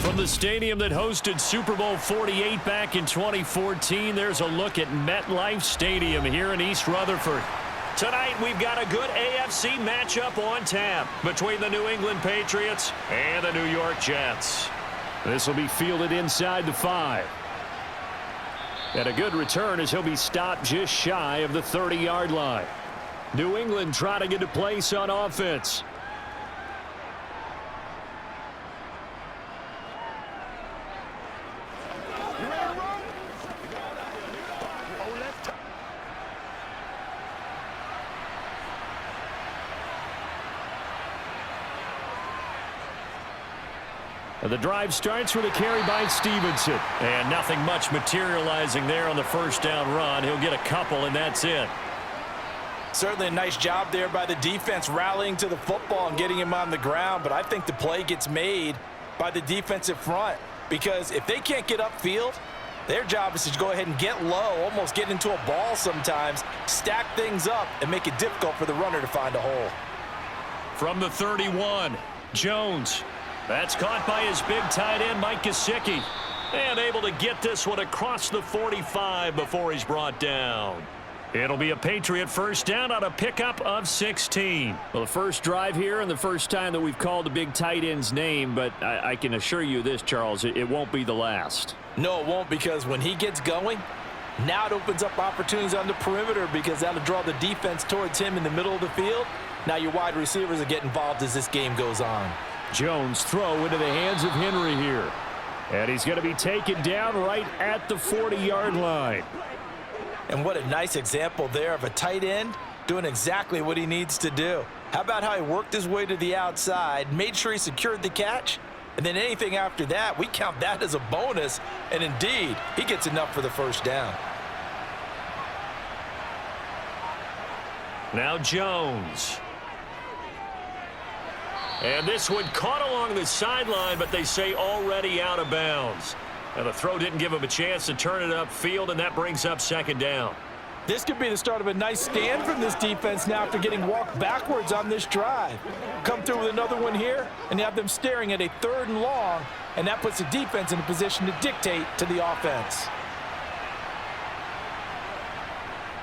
From the stadium that hosted Super Bowl 48 back in 2014, there's a look at MetLife Stadium here in East Rutherford. Tonight, we've got a good AFC matchup on tap between the New England Patriots and the New York Jets. This will be fielded inside the 5. And a good return as he'll be stopped just shy of the 30-yard line. New England trying to get a place on offense. The drive starts with a carry by Stevenson. And nothing much materializing there on the first down run. He'll get a couple, and that's it. Certainly a nice job there by the defense rallying to the football and getting him on the ground. But I think the play gets made by the defensive front. Because if they can't get upfield, their job is to go ahead and get low, almost get into a ball sometimes, stack things up, and make it difficult for the runner to find a hole. From the 31, Jones. That's caught by his big tight end, Mike Gesicki. And able to get this one across the 45 before he's brought down. It'll be a Patriot first down on a pickup of 16. Well, the first drive here and the first time that we've called the big tight end's name, but I can assure you this, Charles, it won't be the last. No, it won't, because when he gets going, now it opens up opportunities on the perimeter because that'll draw the defense towards him in the middle of the field. Now your wide receivers will get involved as this game goes on. Jones throw into the hands of Henry here. And he's going to be taken down right at the 40-yard line. And what a nice example there of a tight end doing exactly what he needs to do. How about how he worked his way to the outside, made sure he secured the catch, and then anything after that, we count that as a bonus. And indeed, he gets enough for the first down. Now Jones. And this one caught along the sideline, but they say already out of bounds. And the throw didn't give him a chance to turn it upfield, and that brings up second down. This could be the start of a nice stand from this defense now after getting walked backwards on this drive. Come through with another one here, and you have them staring at a 3rd and long, and that puts the defense in a position to dictate to the offense.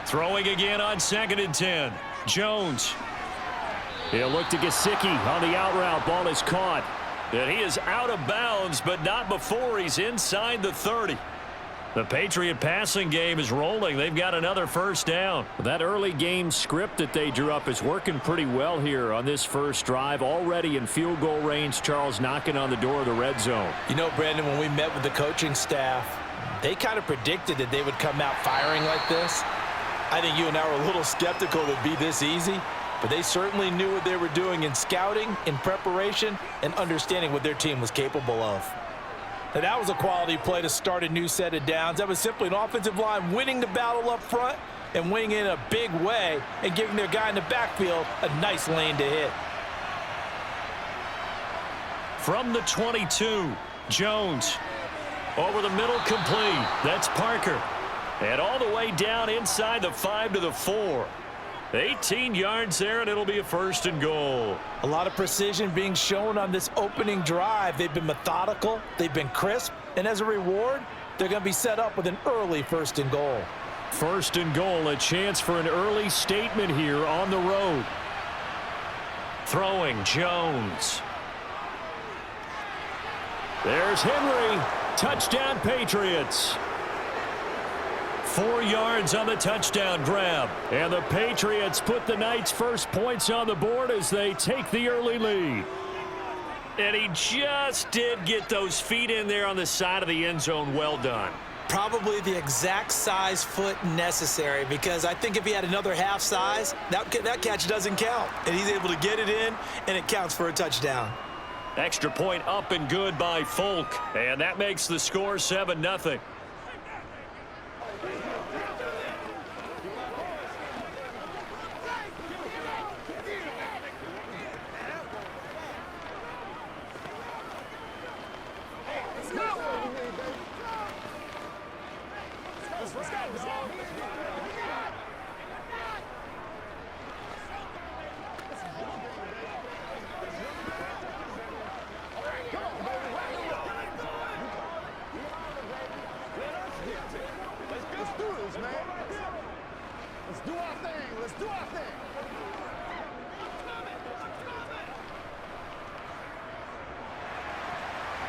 Throwing again on 2nd and 10. Jones. He'll look to Gesicki on the out route. Ball is caught. And he is out of bounds, but not before he's inside the 30. The Patriot passing game is rolling. They've got another first down. That early game script that they drew up is working pretty well here on this first drive. Already in field goal range, Charles knocking on the door of the red zone. You know, Brandon, when we met with the coaching staff, they kind of predicted that they would come out firing like this. I think you and I were a little skeptical it would be this easy. But they certainly knew what they were doing in scouting, in preparation, and understanding what their team was capable of. Now, that was a quality play to start a new set of downs. That was simply an offensive line winning the battle up front and winning in a big way and giving their guy in the backfield a nice lane to hit. From the 22, Jones. Over the middle, complete. That's Parker. And all the way down inside the 5 to the 4. 18 yards there, and it'll be a 1st and goal. A lot of precision being shown on this opening drive. They've been methodical, they've been crisp, and as a reward, they're going to be set up with an early 1st and goal. 1st and goal, a chance for an early statement here on the road. Throwing, Jones. There's Henry. Touchdown, Patriots. 4 yards on the touchdown grab. And the Patriots put the night's first points on the board as they take the early lead. And he just did get those feet in there on the side of the end zone. Well done. Probably the exact size foot necessary, because I think if he had another half size, that catch doesn't count. And he's able to get it in, and it counts for a touchdown. Extra point up and good by Folk. And that makes the score 7-0.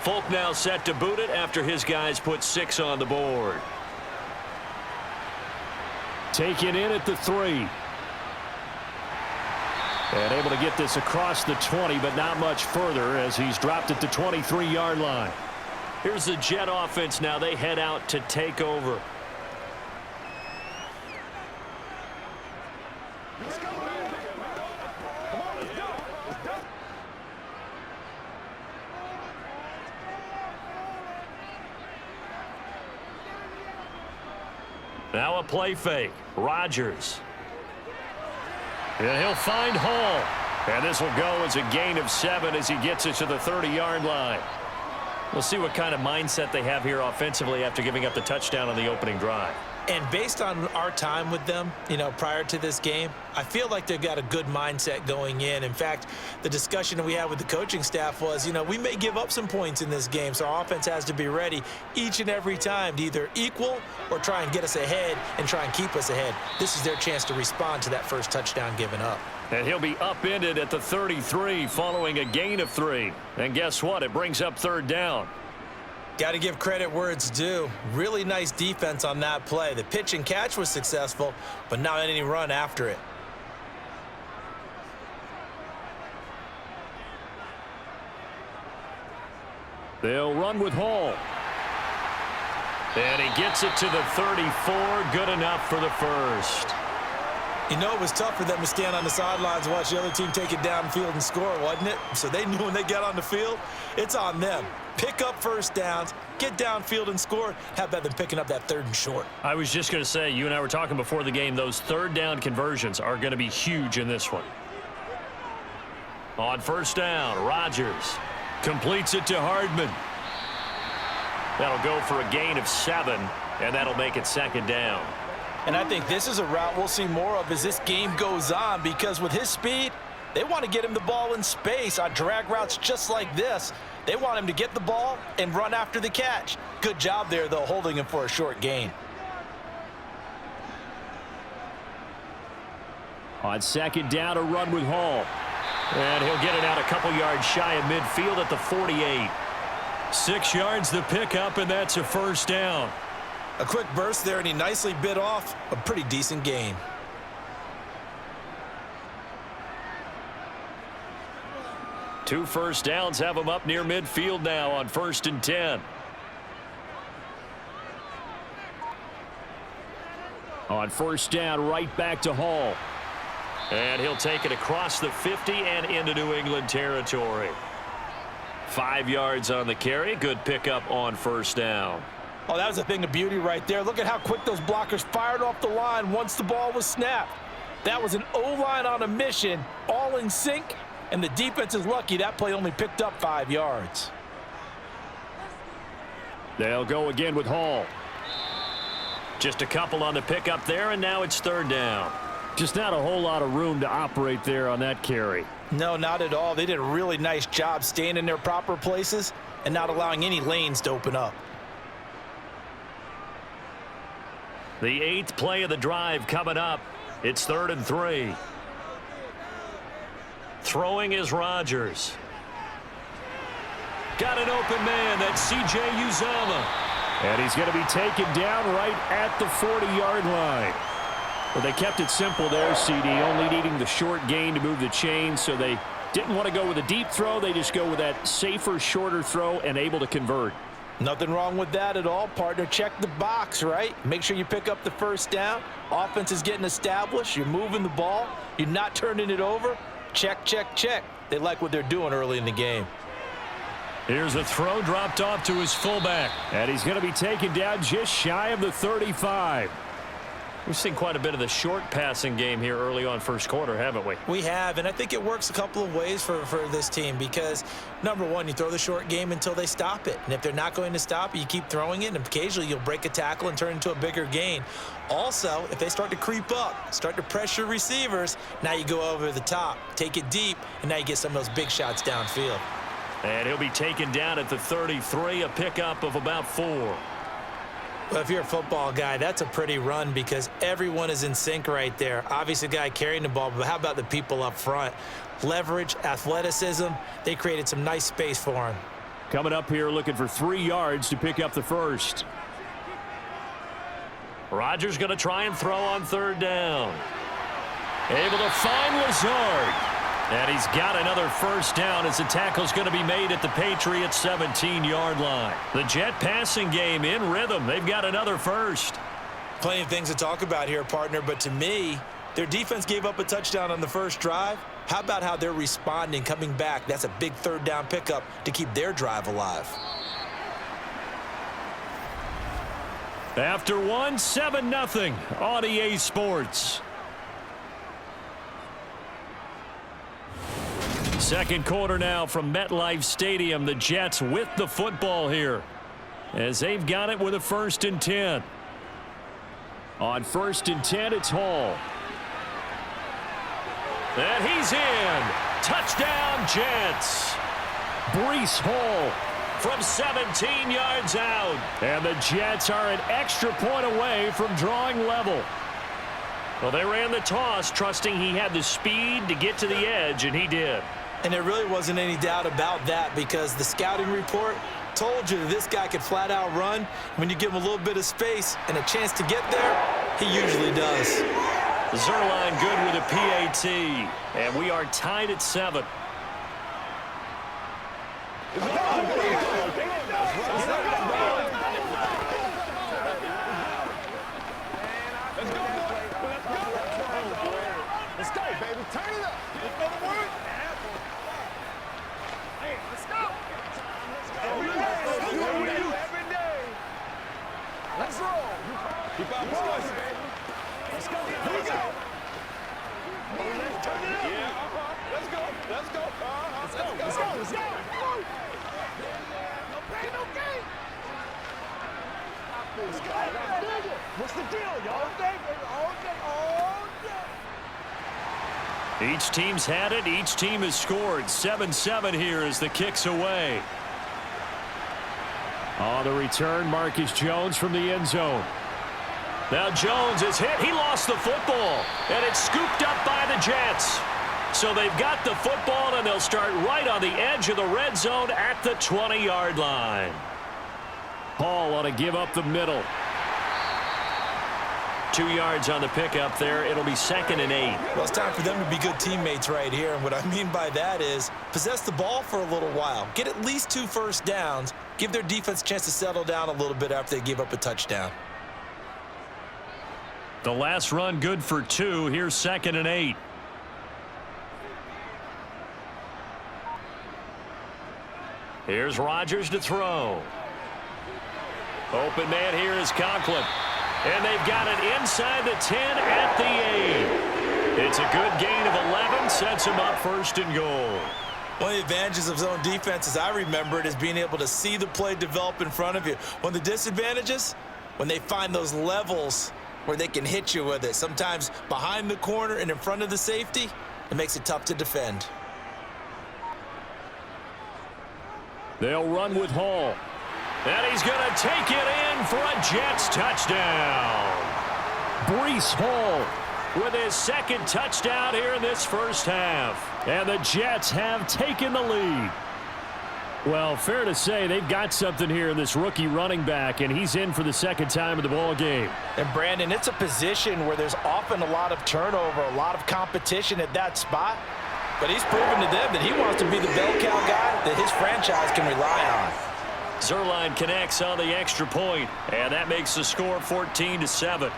Folk now set to boot it after his guys put 6 on the board. Taken in at the 3. And able to get this across the 20, but not much further as he's dropped it to 23-yard line. Here's the Jet offense now. They head out to take over. Now a play fake. Rodgers. And he'll find Hall. And this will go as a gain of 7 as he gets it to the 30-yard line. We'll see what kind of mindset they have here offensively after giving up the touchdown on the opening drive. And based on our time with them, prior to this game, I feel like they've got a good mindset going in. In fact, the discussion that we had with the coaching staff was, we may give up some points in this game, so our offense has to be ready each and every time to either equal or try and get us ahead and try and keep us ahead. This is their chance to respond to that first touchdown given up. And he'll be upended at the 33 following a gain of 3. And guess what? It brings up 3rd down. Got to give credit where it's due. Really nice defense on that play. The pitch and catch was successful, but not any run after it. They'll run with Hall. And he gets it to the 34. Good enough for the first. It was tough for them to stand on the sidelines and watch the other team take it downfield and score, wasn't it? So they knew when they got on the field, it's on them. Pick up first downs, get downfield and score. How about them picking up that 3rd and short? I was just going to say, you and I were talking before the game, those 3rd down conversions are going to be huge in this one. On 1st down, Rodgers completes it to Hardman. That'll go for a gain of 7, and that'll make it 2nd down. And I think this is a route we'll see more of as this game goes on, because with his speed, they want to get him the ball in space on drag routes just like this. They want him to get the ball and run after the catch. Good job there, though, holding him for a short gain. On 2nd down, a run with Hall. And he'll get it out a couple yards shy of midfield at the 48. 6 yards the pickup, and that's a 1st down. A quick burst there, and he nicely bit off a pretty decent gain. Two 1st downs have him up near midfield now on 1st and 10. On 1st down, right back to Hall. And he'll take it across the 50 and into New England territory. 5 yards on the carry. Good pickup on 1st down. Oh, that was a thing of beauty right there. Look at how quick those blockers fired off the line once the ball was snapped. That was an O-line on a mission, all in sync, and the defense is lucky that play only picked up 5 yards. They'll go again with Hall. Just a couple on the pickup there, and now it's 3rd down. Just not a whole lot of room to operate there on that carry. No, not at all. They did a really nice job staying in their proper places and not allowing any lanes to open up. The 8th play of the drive coming up. It's 3rd and 3. Throwing is Rodgers. Got an open man. That's C.J. Uzomah. And he's going to be taken down right at the 40-yard line. Well, they kept it simple there, CD, only needing the short gain to move the chain, so they didn't want to go with a deep throw. They just go with that safer, shorter throw and able to convert. Nothing wrong with that at all, partner. Check the box, right? Make sure you pick up the 1st down. Offense is getting established. You're moving the ball. You're not turning it over. Check, check, check. They like what they're doing early in the game. Here's a throw dropped off to his fullback. And he's going to be taken down just shy of the 35. We've seen quite a bit of the short passing game here early on 1st quarter, haven't we? We have, and I think it works a couple of ways for this team because, number one, you throw the short game until they stop it. And if they're not going to stop it, you keep throwing it, and occasionally you'll break a tackle and turn into a bigger gain. Also, if they start to creep up, start to pressure receivers, now you go over the top, take it deep, and now you get some of those big shots downfield. And he'll be taken down at the 33, a pickup of about 4. Well, if you're a football guy, that's a pretty run because everyone is in sync right there. Obviously, the guy carrying the ball, but how about the people up front? Leverage, athleticism, they created some nice space for him. Coming up here looking for 3 yards to pick up the first. Rodgers going to try and throw on 3rd down. Able to find Lazard. And he's got another first down as the tackle's going to be made at the Patriots' 17-yard line. The Jet passing game in rhythm. They've got another first. Plenty of things to talk about here, partner, but to me, their defense gave up a touchdown on the first drive. How about how they're responding, coming back? That's a big 3rd down pickup to keep their drive alive. After one, 7-0 on EA Sports. Second quarter now from MetLife Stadium. The Jets with the football here as they've got it with a 1st and 10. On 1st and 10, it's Hall. And he's in. Touchdown, Jets. Breece Hall from 17 yards out. And the Jets are an extra point away from drawing level. Well, they ran the toss, trusting he had the speed to get to the edge, and he did. And there really wasn't any doubt about that because the scouting report told you that this guy could flat out run. When you give him a little bit of space and a chance to get there, he usually does. Zerline good with a PAT, and we are tied at 7. Let's go, baby. Turn it up. Let's go to work. Hey, let's go. Every day. Let's roll. Keep our boys. Let's go. Here we go. Turn it up. Yeah, Let's go. Let's go. Let's go. Let's go. Let's go. No pain, no gain. Let's go. What's the deal, y'all? All day, baby. All day. All day. Each team's had it. Each team has scored. 7-7 here as the kick's away. On the return, Marcus Jones from the end zone. Now Jones is hit. He lost the football, and it's scooped up by the Jets. So they've got the football, and they'll start right on the edge of the red zone at the 20-yard line. Hall ought to give up the middle. 2 yards on the pickup there. It'll be 2nd and 8. Well, it's time for them to be good teammates right here. And what I mean by that is possess the ball for a little while. Get at least 2 first downs. Give their defense a chance to settle down a little bit after they give up a touchdown. The last run good for 2. Here's 2nd and 8. Here's Rodgers to throw. Open man here is Conklin. And they've got it inside the 10 at the 8. It's a good gain of 11. Sets him up 1st and goal. One of the advantages of zone defense, as I remember it, is being able to see the play develop in front of you. One of the disadvantages, when they find those levels where they can hit you with it. Sometimes behind the corner and in front of the safety, it makes it tough to defend. They'll run with Hall. And he's going to take it in for a Jets touchdown. Breece Hall with his 2nd touchdown here in this first half. And the Jets have taken the lead. Well, fair to say they've got something here in this rookie running back, and he's in for the 2nd time of the ball game. And, Brandon, it's a position where there's often a lot of turnover, a lot of competition at that spot. But he's proven to them that he wants to be the bell cow guy that his franchise can rely on. Zerline connects on the extra point, and that makes the score 14-7.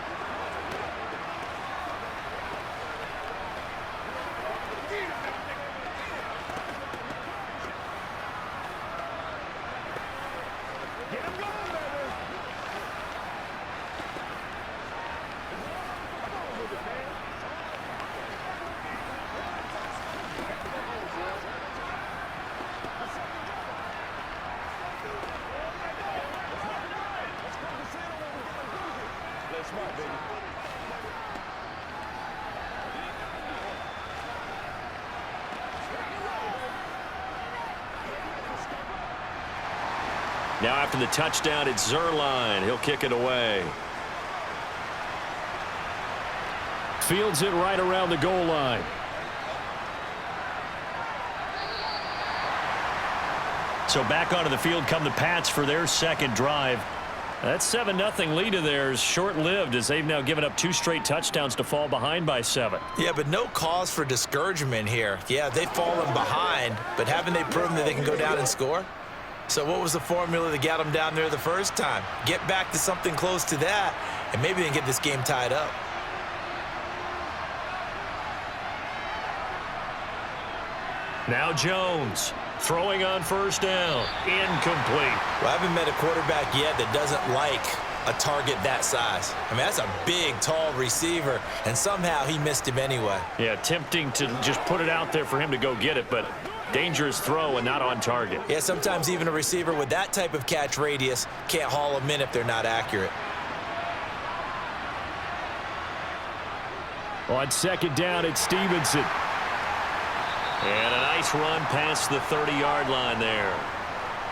Now after the touchdown, it's Zerline. He'll kick it away. Fields it right around the goal line. So back onto the field come the Pats for their second drive. That 7-0 lead of theirs short-lived as they've now given up 2 straight touchdowns to fall behind by 7. Yeah, but no cause for discouragement here. Yeah, they've fallen behind, but haven't they proven that they can go down and score? So what was the formula that got them down there the first time? Get back to something close to that, and maybe they can get this game tied up. Now Jones throwing on first down. Incomplete. Well, I haven't met a quarterback yet that doesn't like a target that size. I mean, that's a big, tall receiver, and somehow he missed him anyway. Yeah, tempting to just put it out there for him to go get it, but dangerous throw and not on target. Yeah, sometimes even a receiver with that type of catch radius can't haul them in if they're not accurate. On second down, it's Stevenson. And a nice run past the 30-yard line there.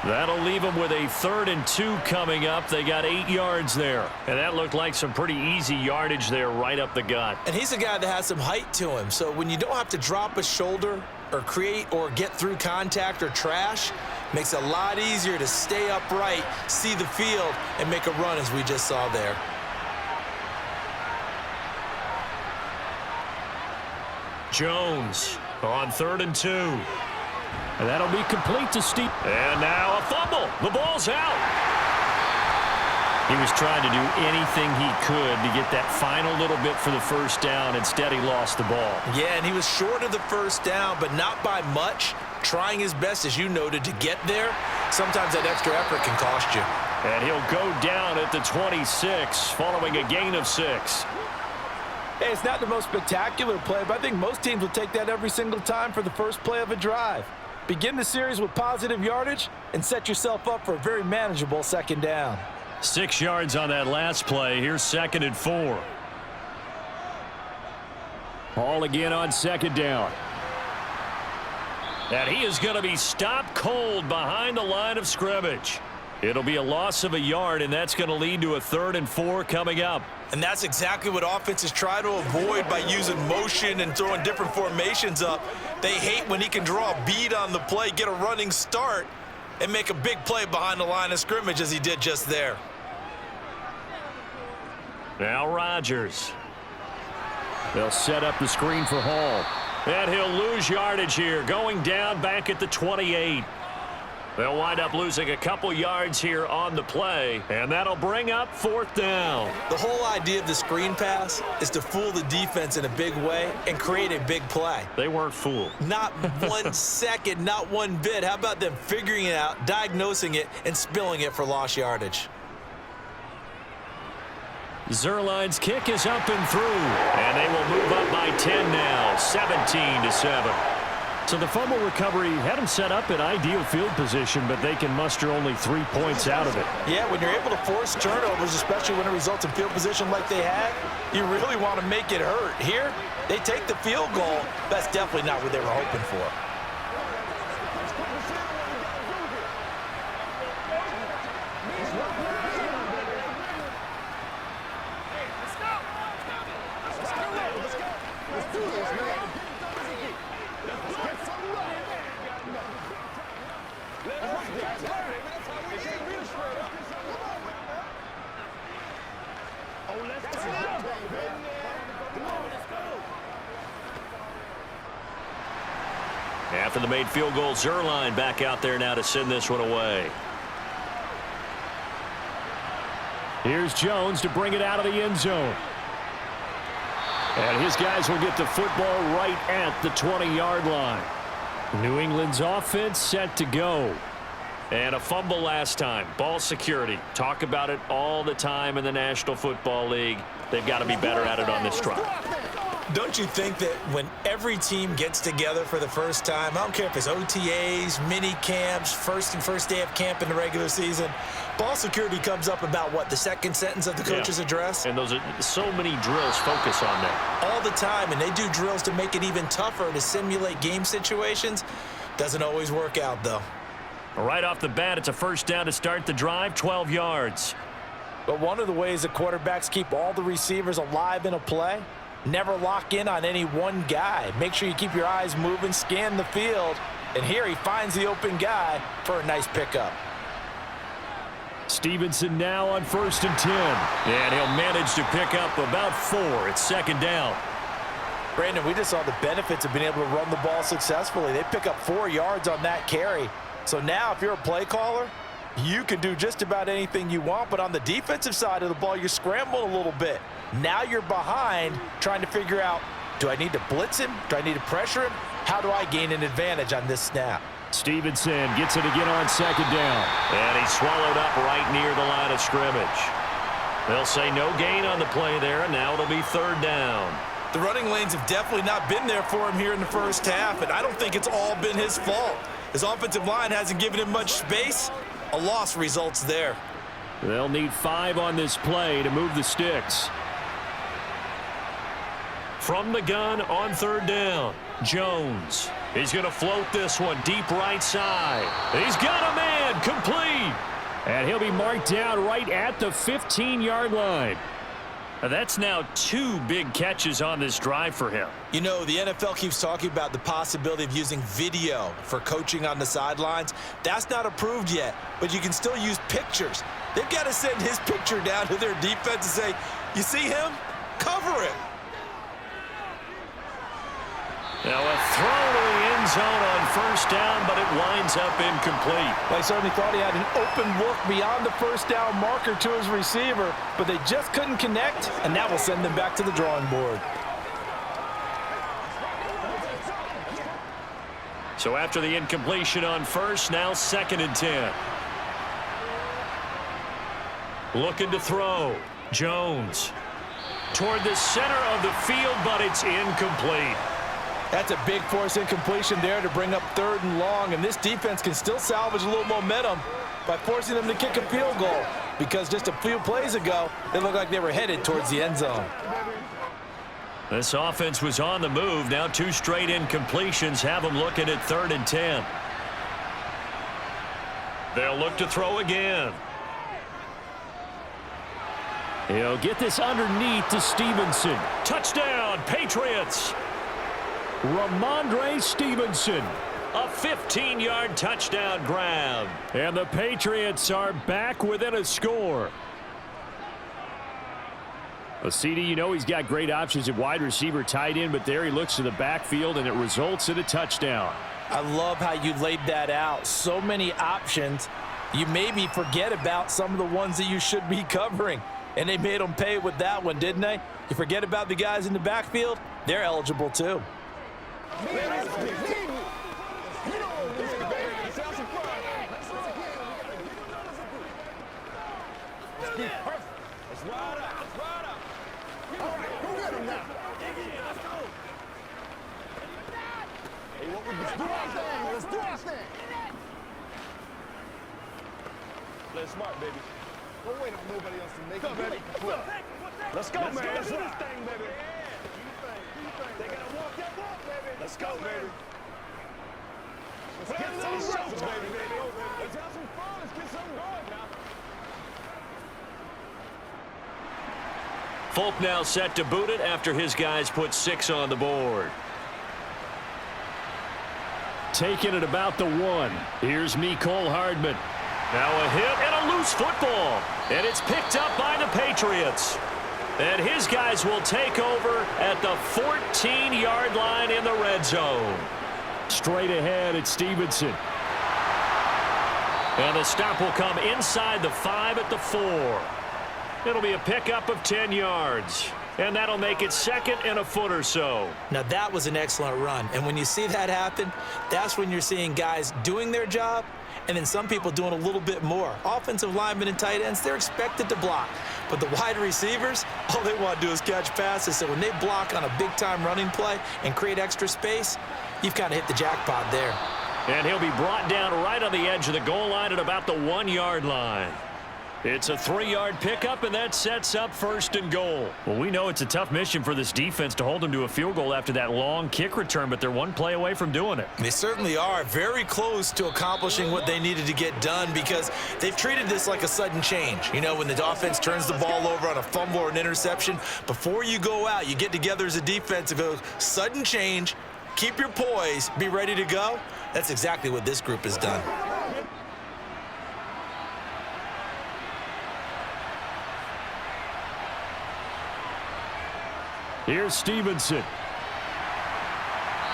That'll leave them with a 3rd and 2 coming up. They got 8 yards there. And that looked like some pretty easy yardage there right up the gut. And he's a guy that has some height to him. So when you don't have to drop a shoulder or create or get through contact or trash, makes it a lot easier to stay upright, see the field, and make a run as we just saw there. Jones on 3rd and 2. And that'll be complete to Steve. And now a fumble. The ball's out. He was trying to do anything he could to get that final little bit for the first down. Instead, he lost the ball. Yeah, and he was short of the first down, but not by much. Trying his best, as you noted, to get there. Sometimes that extra effort can cost you. And he'll go down at the 26, following a gain of 6. Hey, it's not the most spectacular play, but I think most teams will take that every single time for the first play of a drive. Begin the series with positive yardage and set yourself up for a very manageable second down. 6 yards on that last play. Here's 2nd and 4. Ball again on second down. And he is going to be stopped cold behind the line of scrimmage. It'll be a loss of a yard, and that's going to lead to a 3rd and 4 coming up. And that's exactly what offenses try to avoid by using motion and throwing different formations up. They hate when he can draw a bead on the play, get a running start, and make a big play behind the line of scrimmage as he did just there. Now Rodgers. They'll set up the screen for Hall. And he'll lose yardage here, going down back at the 28. They'll wind up losing a couple yards here on the play, and that'll bring up 4th down. The whole idea of the screen pass is to fool the defense in a big way and create a big play. They weren't fooled. Not 1 second, not one bit. How about them figuring it out, diagnosing it, and spilling it for lost yardage? Zerline's kick is up and through, and they will move up by 10 now, 17-7. So the fumble recovery had them set up in ideal field position, but they can muster only 3 points out of it. Yeah, when you're able to force turnovers, especially when it results in field position like they had, you really want to make it hurt. Here, they take the field goal. That's definitely not what they were hoping for. After the made field goal, Zerline back out there now to send this one away. Here's Jones to bring it out of the end zone. And his guys will get the football right at the 20-yard line. New England's offense set to go. And a fumble last time. Ball security. Talk about it all the time in the National Football League. They've got to be better at it on this drive. Don't you think that when every team gets together for the first time, I don't care if it's OTAs, mini camps, first day of camp in the regular season, ball security comes up about what, the second sentence of the coach's address? And those are so many drills focus on that. All the time, and they do drills to make it even tougher to simulate game situations. Doesn't always work out, though. Right off the bat, it's a first down to start the drive, 12 yards. But one of the ways that quarterbacks keep all the receivers alive in a play, never lock in on any one guy. Make sure you keep your eyes moving, scan the field, and here he finds the open guy for a nice pickup. Stevenson now on 1st and 10. And he'll manage to pick up about 4. It's second down. Brandon, we just saw the benefits of being able to run the ball successfully. They pick up 4 yards on that carry. So now if you're a play caller, you can do just about anything you want, but on the defensive side of the ball, you're scrambling a little bit. Now you're behind trying to figure out, do I need to blitz him? Do I need to pressure him? How do I gain an advantage on this snap? Stevenson gets it again on second down. And he's swallowed up right near the line of scrimmage. They'll say no gain on the play there, and now it'll be third down. The running lanes have definitely not been there for him here in the first half, and I don't think it's all been his fault. His offensive line hasn't given him much space. A loss results there. They'll need 5 on this play to move the sticks. From the gun on third down, Jones. He's going to float this one deep right side. He's got a man, complete. And he'll be marked down right at the 15-yard line. That's now 2 big catches on this drive for him. You know, the NFL keeps talking about the possibility of using video for coaching on the sidelines. That's not approved yet, but you can still use pictures. They've got to send his picture down to their defense and say, you see him? Cover it. Now a throw to the end zone on first down, but it winds up incomplete. They certainly thought he had an open look beyond the first down marker to his receiver, but they just couldn't connect, and that will send them back to the drawing board. So after the incompletion on first, now 2nd and 10. Looking to throw. Jones toward the center of the field, but it's incomplete. That's a big force incompletion there to bring up 3rd and long, and this defense can still salvage a little momentum by forcing them to kick a field goal, because just a few plays ago, they looked like they were headed towards the end zone. This offense was on the move. Now 2 straight incompletions have them looking at 3rd and 10. They'll look to throw again. He'll get this underneath to Stevenson. Touchdown, Patriots! Ramondre Stevenson, a 15-yard touchdown grab. And the Patriots are back within a score. Well, CD, you know he's got great options at wide receiver, tight end, but there he looks to the backfield, and it results in a touchdown. I love how you laid that out. So many options. You maybe forget about some of the ones that you should be covering. And they made them pay with that one, didn't they? You forget about the guys in the backfield, they're eligible too. Play smart, baby. Don't wait for nobody else to make it. Baby. Let's go, man. Let's do this thing, baby. They gotta walk that walk, baby. Let's go, baby. Let's get some shots, baby. Let's have some fun. Let's get something going now. Folk now set to boot it after his guys put 6 on the board. Taking it about the 1. Here's Mecole Hardman. Now a hit and a loose football. And it's picked up by the Patriots. And his guys will take over at the 14-yard line in the red zone. Straight ahead at Stevenson. And the stop will come inside the 5 at the 4. It'll be a pickup of 10 yards. And that'll make it 2nd and a foot or so. Now, that was an excellent run. And when you see that happen, that's when you're seeing guys doing their job and then some people doing a little bit more. Offensive linemen and tight ends, they're expected to block. But the wide receivers, all they want to do is catch passes. So when they block on a big-time running play and create extra space, you've kind of hit the jackpot there. And he'll be brought down right on the edge of the goal line at about the 1-yard line. It's a 3-yard pickup, and that sets up 1st and goal. Well, we know it's a tough mission for this defense to hold them to a field goal after that long kick return, but they're one play away from doing it. They certainly are very close to accomplishing what they needed to get done because they've treated this like a sudden change. You know, when the offense turns the ball over on a fumble or an interception, before you go out, you get together as a defense and go, sudden change, keep your poise, be ready to go. That's exactly what this group has done. Here's Stevenson.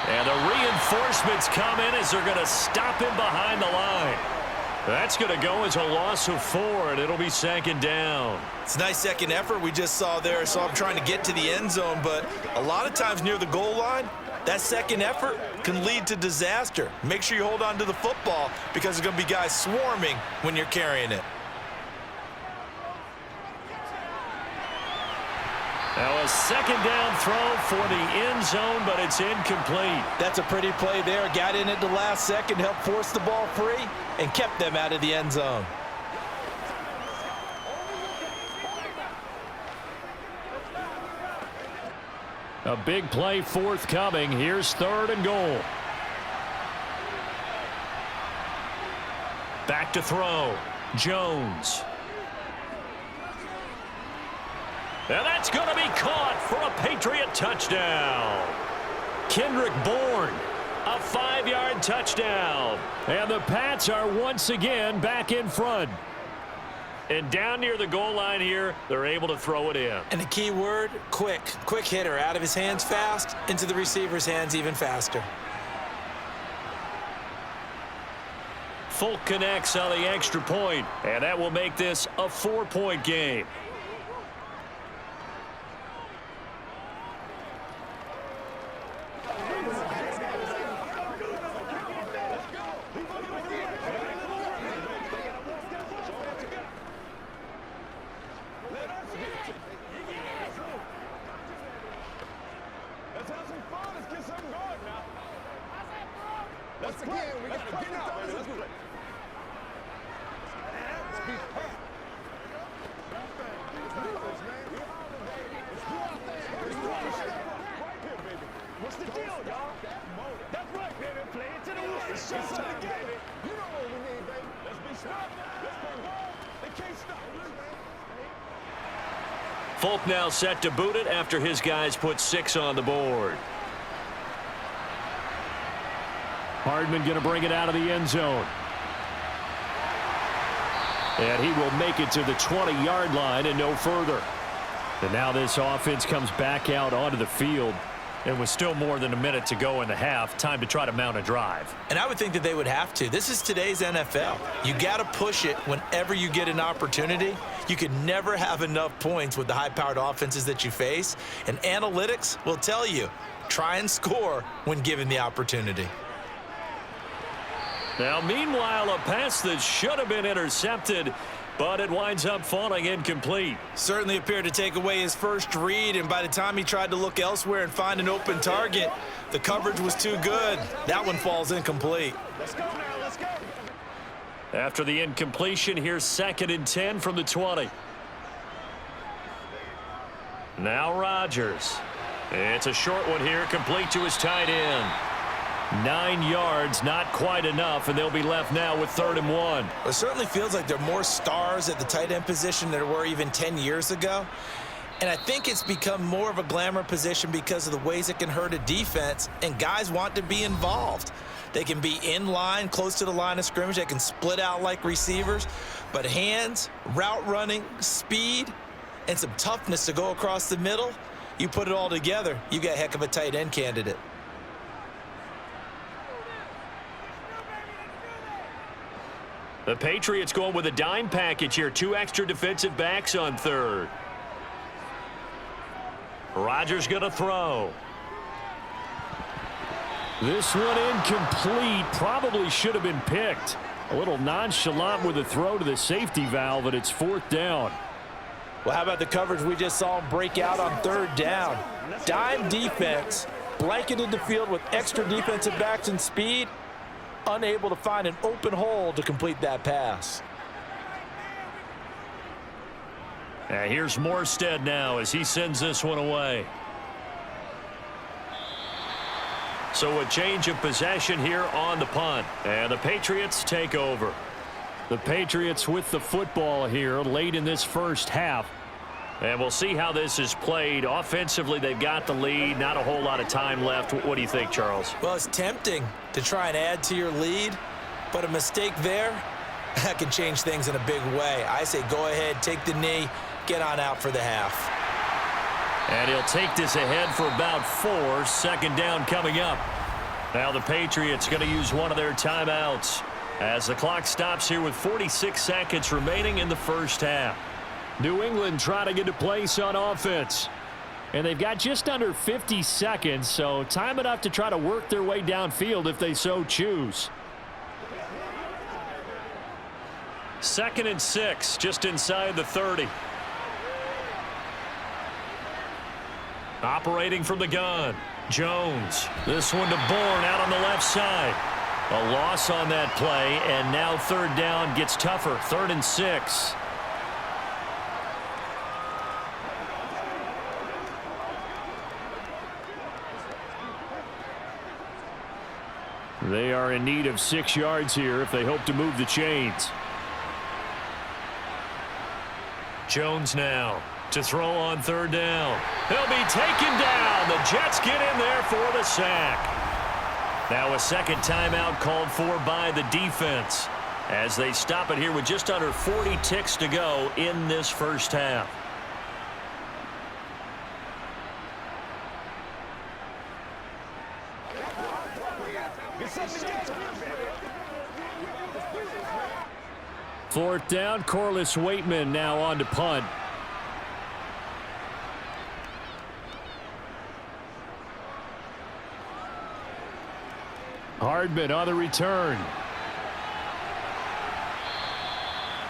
And the reinforcements come in as they're going to stop him behind the line. That's going to go as a loss of 4, and it'll be 2nd down. It's a nice second effort we just saw there. So I'm trying to get to the end zone, but a lot of times near the goal line, that second effort can lead to disaster. Make sure you hold on to the football because there's going to be guys swarming when you're carrying it. Now a 2nd down throw for the end zone, but it's incomplete. That's a pretty play there. Got in at the last second, helped force the ball free, and kept them out of the end zone. A big play forthcoming. Here's 3rd and goal. Back to throw. Jones. And that's going to be caught for a Patriot touchdown. Kendrick Bourne, a 5-yard touchdown. And the Pats are once again back in front. And down near the goal line here, they're able to throw it in. And the key word, quick. Quick hitter, out of his hands fast, into the receiver's hands even faster. Folk connects on the extra point, and that will make this a 4-point game. Folk now set to boot it after his guys put 6 on the board. Hardman going to bring it out of the end zone. And he will make it to the 20-yard line and no further. And now this offense comes back out onto the field. And with still more than a minute to go in the half, time to try to mount a drive. And I would think that they would have to. This is today's NFL. You got to push it whenever you get an opportunity. You can never have enough points with the high-powered offenses that you face. And analytics will tell you, try and score when given the opportunity. Now, meanwhile, a pass that should have been intercepted, but it winds up falling incomplete. Certainly appeared to take away his first read, and by the time he tried to look elsewhere and find an open target, the coverage was too good. That one falls incomplete. Let's go now, let's go. After the incompletion, here's 2nd and 10 from the 20. Now Rodgers. It's a short one here, complete to his tight end. 9 yards, not quite enough, and they'll be left now with 3rd and 1. It certainly feels like there are more stars at the tight end position than there were even 10 years ago. And I think it's become more of a glamour position because of the ways it can hurt a defense, and guys want to be involved. They can be in line, close to the line of scrimmage. They can split out like receivers. But hands, route running, speed, and some toughness to go across the middle, you put it all together, you got a heck of a tight end candidate. The Patriots going with a dime package here. 2 extra defensive backs on 3rd. Rodgers going to throw. This one incomplete. Probably should have been picked. A little nonchalant with a throw to the safety valve, and it's 4th down. Well, how about the coverage we just saw him break out on 3rd down? Dime defense, blanketed the field with extra defensive backs and speed, unable to find an open hole to complete that pass. And here's Morstead now as he sends this one away. So a change of possession here on the punt. And the Patriots take over. The Patriots with the football here late in this first half. And we'll see how this is played. Offensively, they've got the lead. Not a whole lot of time left. What do you think, Charles? Well, it's tempting to try and add to your lead, but a mistake there, that can change things in a big way. I say go ahead, take the knee, get on out for the half. And he'll take this ahead for about 4. Second down coming up. Now the Patriots going to use one of their timeouts as the clock stops here with 46 seconds remaining in the first half. New England trying to get a place on offense. And they've got just under 50 seconds, so time enough to try to work their way downfield if they so choose. 2nd and 6, just inside the 30. Operating from the gun, Jones. This one to Bourne out on the left side. A loss on that play, and now 3rd down gets tougher. 3rd and 6. They are in need of 6 yards here if they hope to move the chains. Jones now to throw on 3rd down. He'll be taken down. The Jets get in there for the sack. Now a second timeout called for by the defense as they stop it here with just under 40 ticks to go in this first half. Fourth down, Corliss Waitman now on to punt. Hardman on the return.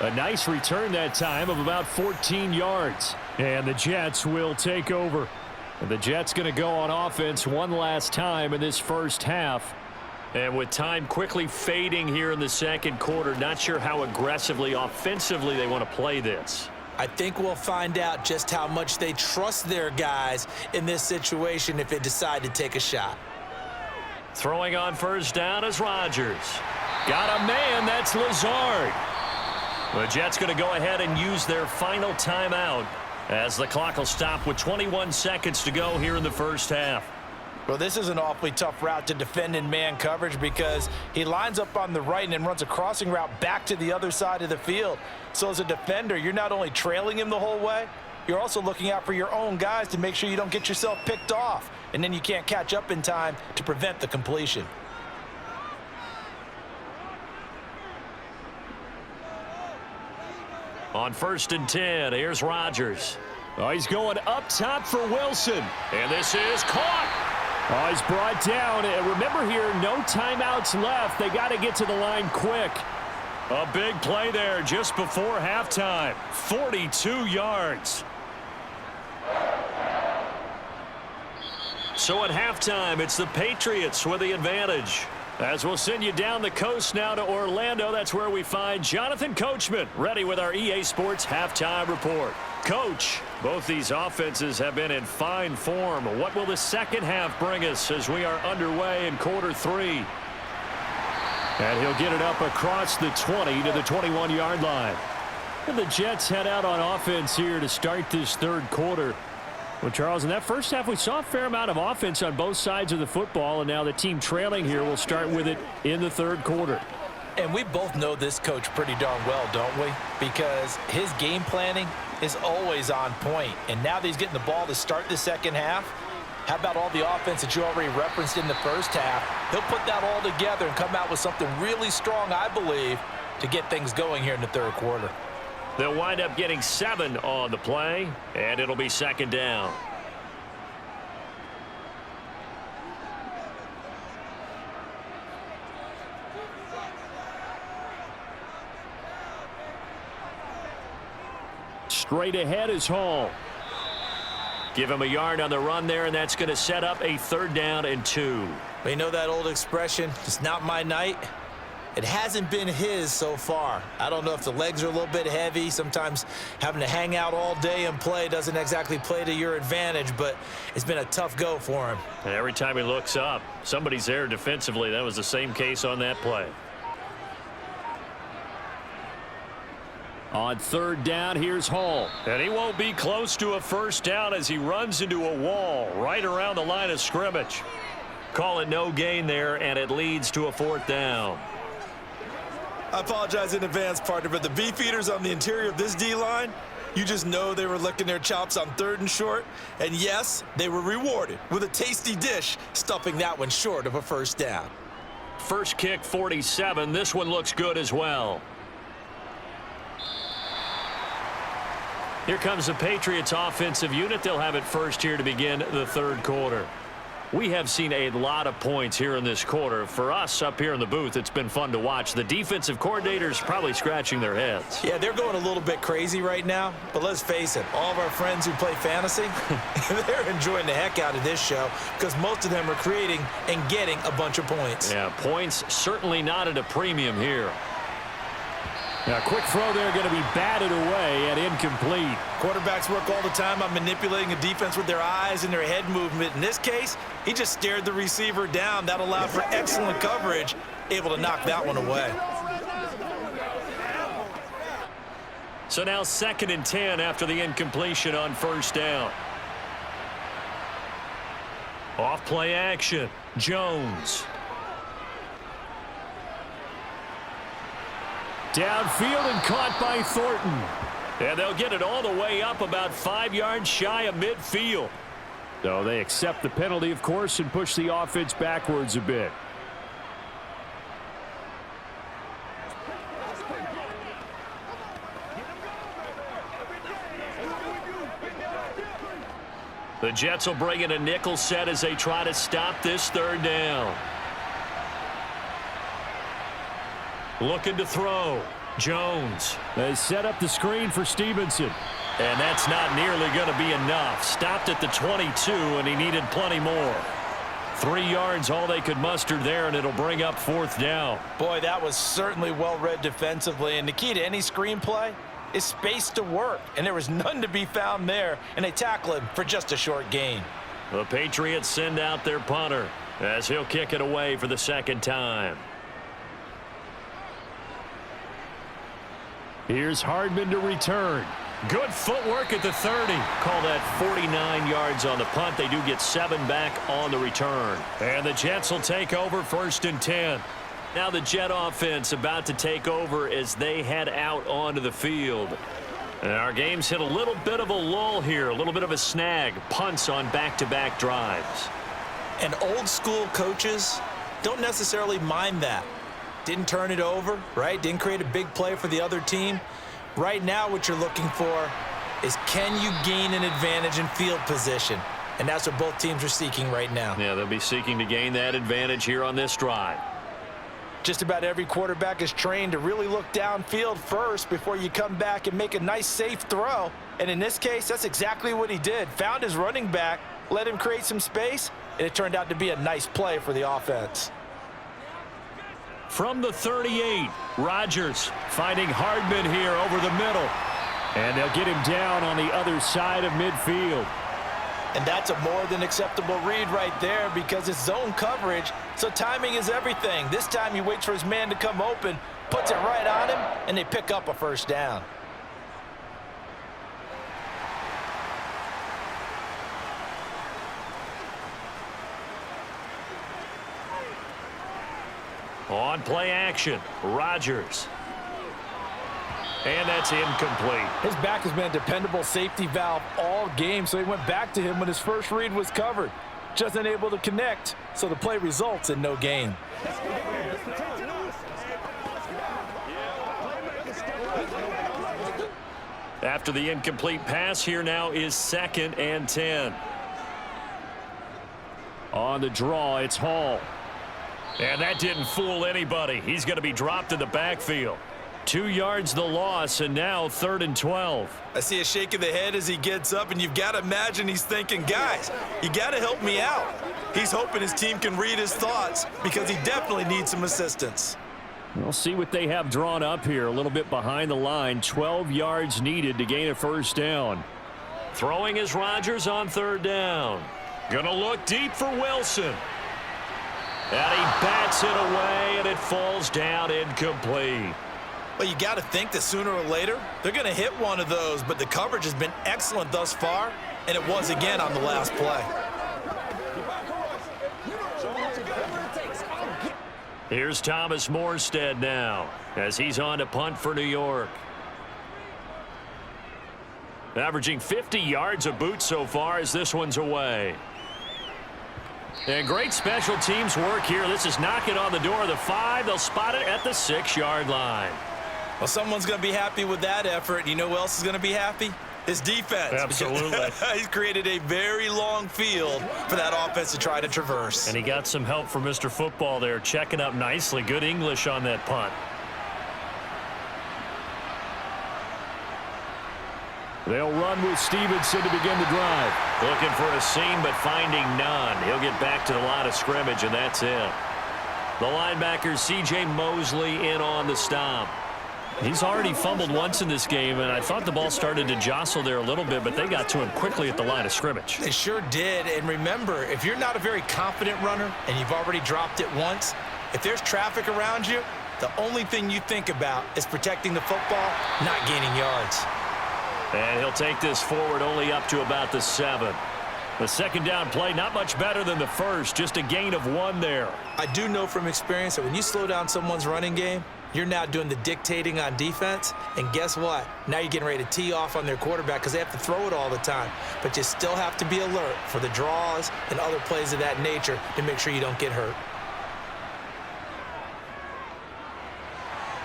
A nice return that time of about 14 yards. And the Jets will take over. And the Jets going to go on offense one last time in this first half. And with time quickly fading here in the second quarter, not sure how aggressively, offensively they want to play this. I think we'll find out just how much they trust their guys in this situation if they decide to take a shot. Throwing on first down is Rodgers. Got a man, that's Lazard. The Jets going to go ahead and use their final timeout as the clock will stop with 21 seconds to go here in the first half. Well, this is an awfully tough route to defend in man coverage because he lines up on the right and then runs a crossing route back to the other side of the field. So as a defender, you're not only trailing him the whole way, you're also looking out for your own guys to make sure you don't get yourself picked off. And then you can't catch up in time to prevent the completion. On 1st and 10, here's Rodgers. Oh, he's going up top for Wilson. And this is caught. Oh, he's brought down. And remember here, no timeouts left. They got to get to the line quick. A big play there just before halftime. 42 yards. So at halftime, it's the Patriots with the advantage. As we'll send you down the coast now to Orlando, that's where we find Jonathan Coachman ready with our EA Sports Halftime Report. Coach, both these offenses have been in fine form. What will the second half bring us as we are underway in quarter 3? And he'll get it up across the 20 to the 21-yard line. And the Jets head out on offense here to start this third quarter. Well, Charles, in that first half, we saw a fair amount of offense on both sides of the football, and now the team trailing here will start with it in the third quarter. And we both know this coach pretty darn well, don't we? Because his game planning is always on point. And now that he's getting the ball to start the second half, how about all the offense that you already referenced in the first half? He'll put that all together and come out with something really strong, I believe, to get things going here in the third quarter. They'll wind up getting 7 on the play, and it'll be second down. Straight ahead is Hall. Give him a yard on the run there, and that's going to set up a 3rd down and 2. You know that old expression, it's not my night? It hasn't been his so far. I don't know if the legs are a little bit heavy. Sometimes having to hang out all day and play doesn't exactly play to your advantage, but it's been a tough go for him. And every time he looks up, somebody's there defensively. That was the same case on that play. On third down, here's Hall. And he won't be close to a first down as he runs into a wall right around the line of scrimmage. Call it no gain there, and it leads to a fourth down. I apologize in advance, partner, but the beefeaters on the interior of this D-line, you just know they were licking their chops on 3rd and short. And yes, they were rewarded with a tasty dish, stuffing that one short of a first down. First kick, 47. This one looks good as well. Here comes the Patriots offensive unit. They'll have it first here to begin the third quarter. We have seen a lot of points here in this quarter. For us up here in the booth, it's been fun to watch. The defensive coordinators probably scratching their heads. Yeah, they're going a little bit crazy right now, but let's face it, all of our friends who play fantasy, they're enjoying the heck out of this show because most of them are creating and getting a bunch of points. Yeah, points certainly not at a premium here. Now, quick throw there going to be batted away and incomplete. Quarterbacks work all the time on manipulating a defense with their eyes and their head movement. In this case, he just stared the receiver down. That allowed for excellent coverage, able to knock that one away. So now 2nd and 10 after the incompletion on first down. Off play action. Jones. Downfield and caught by Thornton. And they'll get it all the way up about 5 yards shy of midfield. So they accept the penalty, of course, and push the offense backwards a bit. The Jets will bring in a nickel set as they try to stop this third down. Looking to throw. Jones. They set up the screen for Stevenson. And that's not nearly going to be enough. Stopped at the 22, and he needed plenty more. 3 yards, all they could muster there, and it'll bring up 4th down. Boy, that was certainly well-read defensively. And the key to any screenplay is space to work. And there was none to be found there, and they tackle him for just a short gain. The Patriots send out their punter as he'll kick it away for the 2nd time. Here's Hardman to return. Good footwork at the 30. Call that 49 yards on the punt. They do get 7 back on the return. And the Jets will take over 1st and 10. Now the Jet offense about to take over as they head out onto the field. And our game's hit a little bit of a lull here, a little bit of a snag. Punts on back-to-back drives. And old school coaches don't necessarily mind that. Didn't turn it over, right? Didn't create a big play for the other team. Right now what you're looking for is can you gain an advantage in field position? And that's what both teams are seeking right now. Yeah, they'll be seeking to gain that advantage here on this drive. Just about every quarterback is trained to really look downfield first before you come back and make a nice safe throw. And in this case, that's exactly what he did. Found his running back, let him create some space, and it turned out to be a nice play for the offense. From the 38, Rodgers finding Hardman here over the middle. And they'll get him down on the other side of midfield. And that's a more than acceptable read right there because it's zone coverage, so timing is everything. This time he waits for his man to come open, puts it right on him, and they pick up a first down. On play action, Rodgers. And that's incomplete. His back has been a dependable safety valve all game, so he went back to him when his first read was covered. Just unable to connect, so the play results in no gain. After the incomplete pass, here now is 2nd and 10. On the draw, it's Hall. And that didn't fool anybody. He's going to be dropped in the backfield. 2 yards the loss, and now 3rd and 12. I see a shake of the head as he gets up, and you've got to imagine he's thinking, guys, you got to help me out. He's hoping his team can read his thoughts because he definitely needs some assistance. We'll see what they have drawn up here. A little bit behind the line. 12 yards needed to gain a first down. Throwing is Rodgers on third down. Gonna look deep for Wilson. And he bats it away, and it falls down incomplete. Well, you got to think that sooner or later they're going to hit one of those, but the coverage has been excellent thus far, and it was again on the last play. Here's Thomas Morstead now as he's on to punt for New York. Averaging 50 yards a boot so far as this one's away. And great special teams work here. This is knocking on the door of the 5. They'll spot it at the 6-yard line. Well, someone's going to be happy with that effort. You know who else is going to be happy? His defense. Absolutely. He's created a very long field for that offense to try to traverse. And he got some help from Mr. Football there, checking up nicely. Good English on that punt. They'll run with Stevenson to begin the drive. Looking for a seam, but finding none. He'll get back to the line of scrimmage, and that's it. The linebacker, C.J. Mosley, in on the stop. He's already fumbled once in this game, and I thought the ball started to jostle there a little bit, but they got to him quickly at the line of scrimmage. They sure did. And remember, if you're not a very confident runner and you've already dropped it once, if there's traffic around you, the only thing you think about is protecting the football, not gaining yards. And he'll take this forward only up to about the 7. The second down play, not much better than the first, just a gain of 1 there. I do know from experience that when you slow down someone's running game, you're now doing the dictating on defense, and guess what? Now you're getting ready to tee off on their quarterback because they have to throw it all the time. But you still have to be alert for the draws and other plays of that nature to make sure you don't get hurt.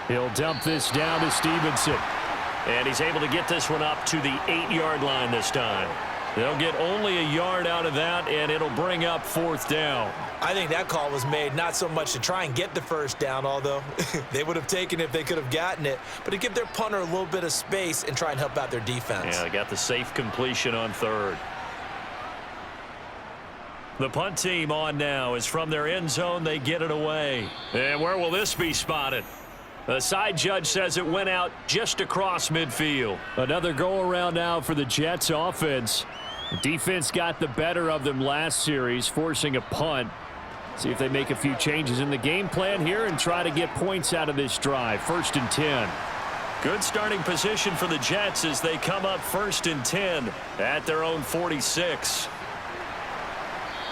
He'll dump this down to Stevenson. And he's able to get this one up to the 8-yard line this time. They'll get only a yard out of that, and it'll bring up 4th down. I think that call was made not so much to try and get the first down, although they would have taken it if they could have gotten it, but to give their punter a little bit of space and try and help out their defense. Yeah, they got the safe completion on 3rd. The punt team on now is from their end zone. They get it away. And where will this be spotted? The side judge says it went out just across midfield. Another go-around now for the Jets offense. Defense got the better of them last series, forcing a punt. See if they make a few changes in the game plan here and try to get points out of this drive. 1st and 10. Good starting position for the Jets as they come up 1st and 10 at their own 46.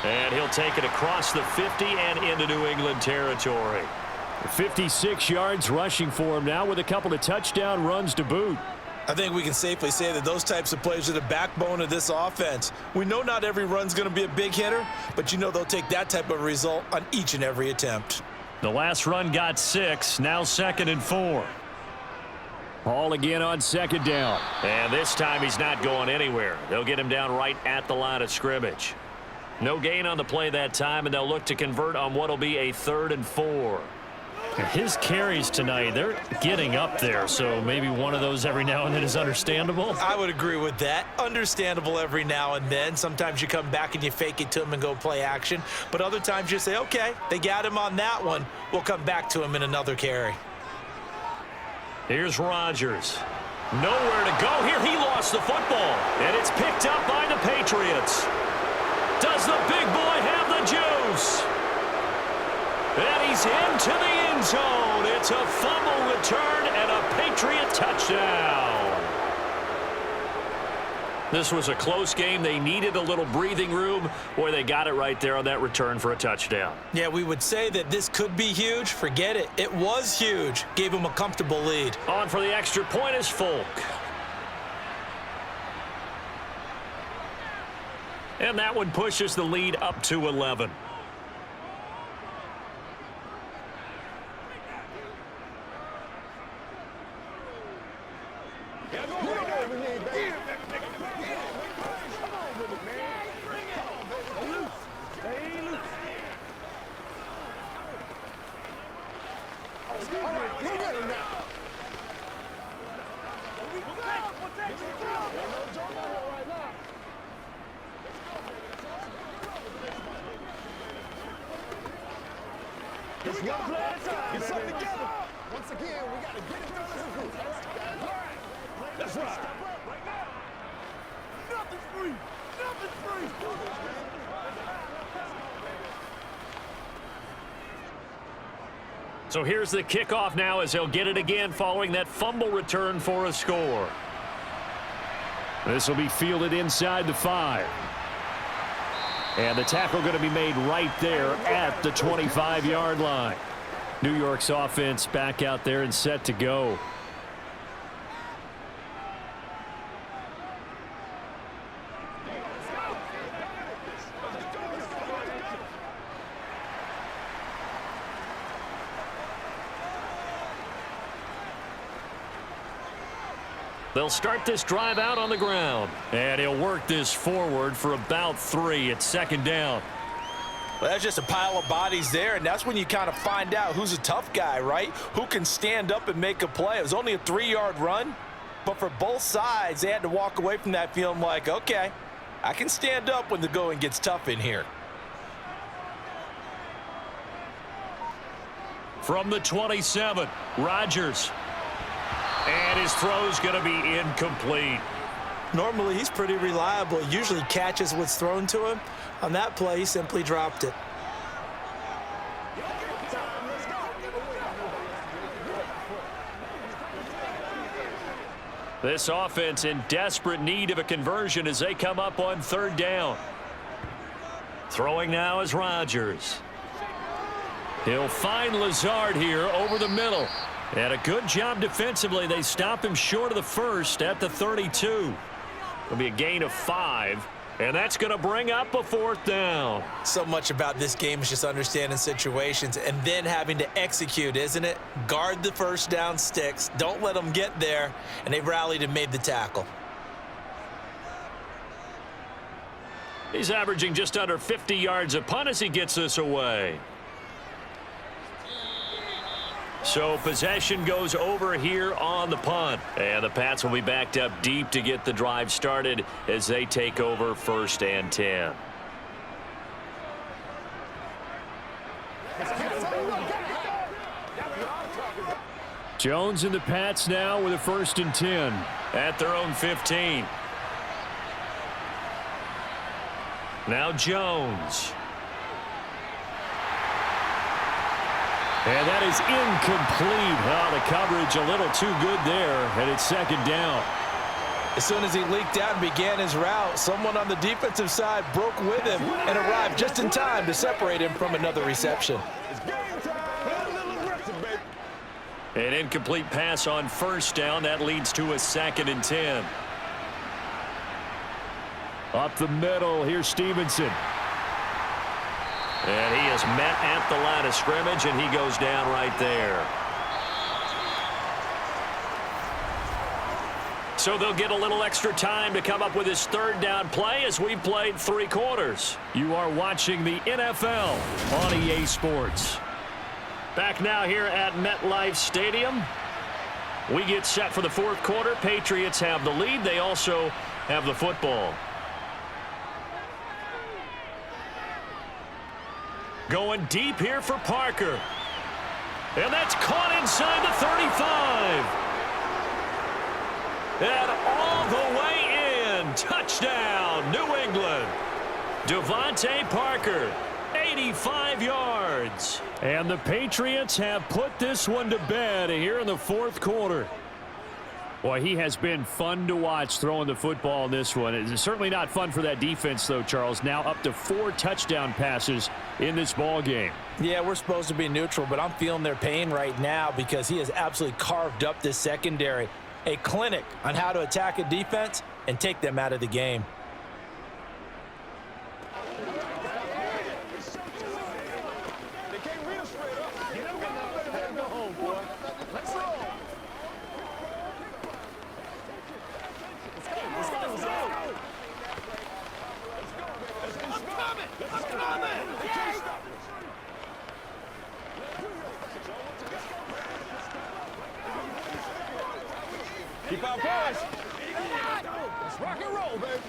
And he'll take it across the 50 and into New England territory. 56 yards rushing for him now with a couple of touchdown runs to boot. I think we can safely say that those types of plays are the backbone of this offense. We know not every run's going to be a big hitter, but you know they'll take that type of result on each and every attempt. The last run got 6, now 2nd and 4. Hall again on 2nd down. And this time he's not going anywhere. They'll get him down right at the line of scrimmage. No gain on the play that time, and they'll look to convert on what will be a 3rd and 4. His carries tonight, they're getting up there, so maybe one of those every now and then is understandable. I would agree with that. Understandable every now and then. Sometimes you come back and you fake it to him and go play action. But other times you say, okay, they got him on that one. We'll come back to him in another carry. Here's Rodgers. Nowhere to go here. He lost the football, and it's picked up by the Patriots. Does the big boy have the juice? And he's into the end zone. It's a fumble return and a Patriot touchdown. This was a close game. They needed a little breathing room. Boy, they got it right there on that return for a touchdown. Yeah, we would say that this could be huge. Forget it. It was huge. Gave him a comfortable lead. On for the extra point is Folk. And that one pushes the lead up to 11. Just one play at a time. Get something together. Once again, we got to get it done as a group. That's right. Right now. Nothing's free. Nothing's free. So here's the kickoff now as he'll get it again following that fumble return for a score. This will be fielded inside the 5. And the tackle going to be made right there at the 25-yard line. New York's offense back out there and set to go. They'll start this drive out on the ground. And he'll work this forward for about 3. It's second down. Well, that's just a pile of bodies there, and that's when you kind of find out who's a tough guy, right? Who can stand up and make a play. It was only a 3-yard run, but for both sides, they had to walk away from that feeling like, okay, I can stand up when the going gets tough in here. From the 27, Rodgers. And his throw's going to be incomplete. Normally, he's pretty reliable. He usually catches what's thrown to him. On that play, he simply dropped it. This offense in desperate need of a conversion as they come up on third down. Throwing now is Rodgers. He'll find Lazard here over the middle. And a good job defensively. They stop him short of the first at the 32. It'll be a gain of 5. And that's going to bring up a 4th down. So much about this game is just understanding situations and then having to execute, isn't it? Guard the first down sticks. Don't let them get there. And they rallied and made the tackle. He's averaging just under 50 yards a punt as he gets this away. So possession goes over here on the punt. And the Pats will be backed up deep to get the drive started as they take over 1st and 10. Jones and the Pats now with a 1st and 10 at their own 15. Now Jones. And that is incomplete. Oh, the coverage a little too good there, and it's second down. As soon as he leaked out and began his route, someone on the defensive side broke with him and arrived just in time to separate him from another reception. An incomplete pass on 1st down. That leads to a 2nd and 10. Up the middle, here's Stevenson. And he is met at the line of scrimmage, and he goes down right there. So they'll get a little extra time to come up with his 3rd down play as we've played 3 quarters. You are watching the NFL on EA Sports. Back now here at MetLife Stadium. We get set for the 4th quarter. Patriots have the lead. They also have the football. Going deep here for Parker. And that's caught inside the 35. And all the way in. Touchdown, New England. Devontae Parker, 85 yards. And the Patriots have put this one to bed here in the 4th quarter. Boy, he has been fun to watch throwing the football in this one. It's certainly not fun for that defense, though, Charles. Now up to 4 touchdown passes in this ball game. Yeah, we're supposed to be neutral, but I'm feeling their pain right now because he has absolutely carved up this secondary. A clinic on how to attack a defense and take them out of the game. Keep our voice. Let's rock and roll, baby.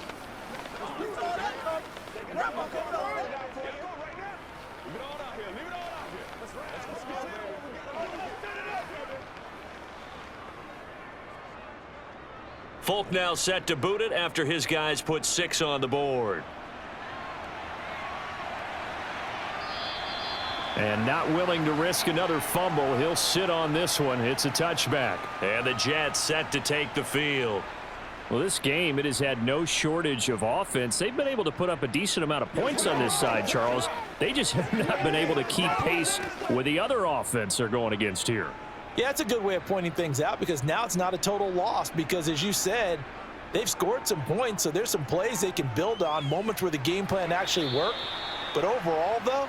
Leave it all out here. Leave it all out here. That's right. Let's go, baby. Set it up, baby. Folk now set to boot it after his guys put 6 on the board. And not willing to risk another fumble. He'll sit on this one. It's a touchback. And the Jets set to take the field. Well, this game, it has had no shortage of offense. They've been able to put up a decent amount of points on this side, Charles. They just have not been able to keep pace with the other offense they're going against here. Yeah, it's a good way of pointing things out because now it's not a total loss because, as you said, they've scored some points, so there's some plays they can build on, moments where the game plan actually worked. But overall, though,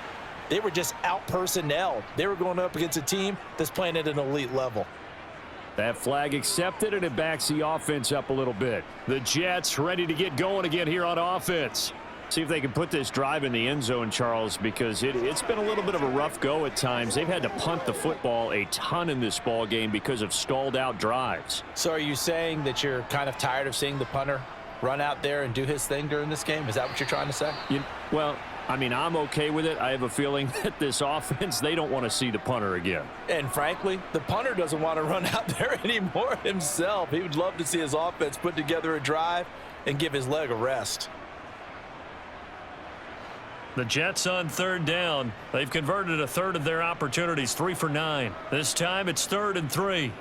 they were just out-personnelled. They were going up against a team that's playing at an elite level. That flag accepted, and it backs the offense up a little bit. The Jets ready to get going again here on offense. See if they can put this drive in the end zone, Charles, because it's been a little bit of a rough go at times. They've had to punt the football a ton in this ball game because of stalled-out drives. So are you saying that you're kind of tired of seeing the punter run out there and do his thing during this game? Is that what you're trying to say? Well, I mean, I'm okay with it. I have a feeling that this offense, they don't want to see the punter again. And frankly, the punter doesn't want to run out there anymore himself. He would love to see his offense put together a drive and give his leg a rest. The Jets on 3rd down. They've converted a third of their opportunities, 3 for 9. This time it's 3rd and 3.